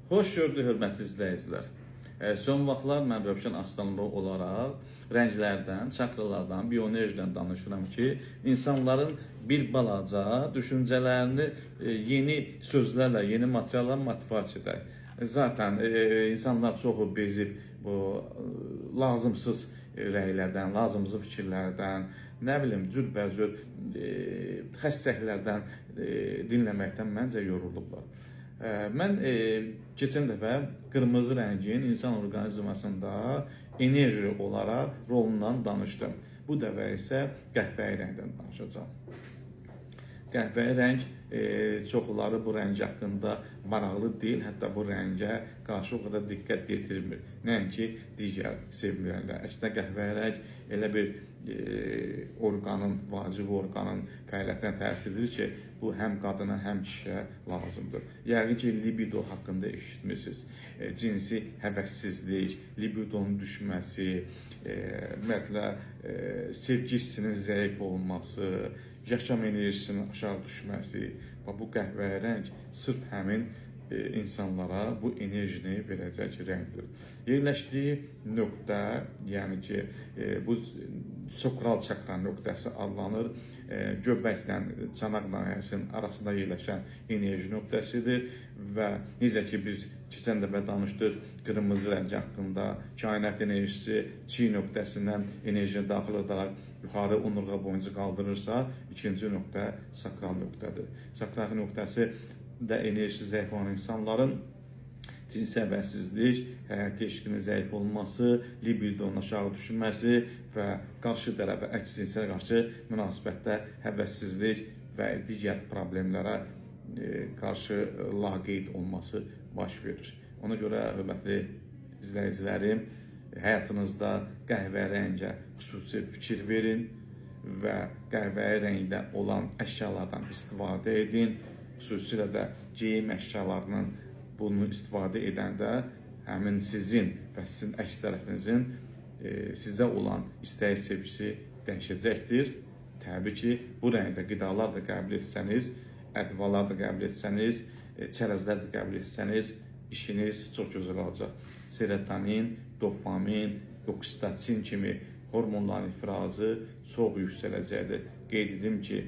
Xoş gördük, hörmətli izləyicilər. Son vaxtlar mən Rövşən Aslanlı olaraq rənglərdən, çakralardan, biyoenerjiden danışıram ki, insanların bir balaca düşüncələrini yeni sözlərlə, yeni materiallarla motivasiya edək. Zaten insanlar çoxu bezib bu lazımsız rəylərdən, lazımsız fikirlərdən, nə bilim, cürbəcür xəstəliklərdən dinləməkdən məncə yorulublar. Mən keçən dəfə qırmızı rəngin insan orqanizmasında enerji olaraq rolundan danışdım. Bu dəfə isə qəhvəyi rəngdən danışacağım. Qəhvəyi rəng çoxları bu rəng haqqında maraqlı deyil, hətta bu rəngə qarşı o qədər diqqət yetirmir. Nəinki digər sevimlilər. Əslində qəhvəyi rəng elə bir orqanın, vacib orqanın fəaliyyətinə təsir edir ki, bu həm qadına, həm kişiyə lazımdır. Yəqin ki, libido haqqında eşitmişsiniz. Cinsi həvəssizlik, libidonun düşməsi, ümumiyyətlə sevgi hissinin zəif olması, yaşam enerjisinin aşağı düşməsi və bu qəhvəyi rəng sırf həmin insanlara bu enerjini verəcək rəngdir. Yerləşdiyi nöqtə, yəni ki, bu sakral çakra nöqtəsi adlanır. Göbəklə çanaq nahiyəsinin arasında yerləşən enerji nöqtəsidir və necə ki, biz keçən dəfə danışdıq qırmızı rəng haqqında, kainat enerjisi çiy nöqtəsindən enerjini daxil edərək yuxarı onurğa boyunca qaldırırsa, ikinci nöqtə sakral nöqtədir. Sakral nöqtəsi də enerjisi zəif olan insanların cinsi həvəssizlik, həyati eşqinin zəif olması, libidonun aşağı düşməsi və qarşı tərəfə, əks cinsə qarşı münasibətdə həvəssizlik və digər problemlərə qarşı laqeyd olması baş verir. Ona görə, hörmətli izləyicilərim, həyatınızda qəhvəyi rəngə xüsusi fikir verin və qəhvəyi rəngdə olan əşyalardan istifadə edin. Xüsusilə də geyim əşyalarının bunu istifadə edəndə həmin sizin və sizin əks tərəfinizin sizə olan istək sevgisi dəyişəcəkdir. Təbii ki, bu rəngdə qidalar da qəbul etsəniz, ədvalar da qəbul etsəniz, çərəzlər də qəbul etsəniz, işiniz çox gözəl olacaq. Serotonin, dopamin, oksitosin kimi hormonların ifrazı çox yüksələcəkdir. Qeyd edim ki,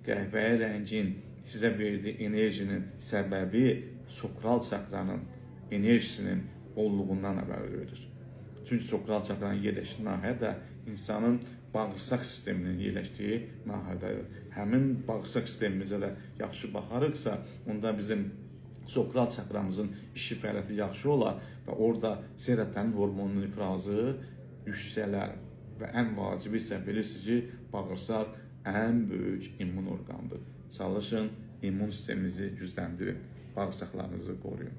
qəhvəyi rəngin sizə verdiyi enerjinin səbəbi sakral çakranın enerjisinin bolluğundan xəbər verir. Çünki sakral çakranın yerləşdiyi nahiyyə də insanın bağırsaq sisteminin yerləşdiyi nahiyədədir. Həmin bağırsaq sistemimizə də yaxşı baxarıqsa, onda bizim sakral çakramızın işi fəaliyyəti yaxşı olar və orada serotonin hormonunun ifrazı yüksələr və ən vacibi isə bilirsiniz ki, bağırsaq ən böyük immun orqanıdır. Çalışın, immun sisteminizi gücləndirin, bağırsaqlarınızı qoruyun.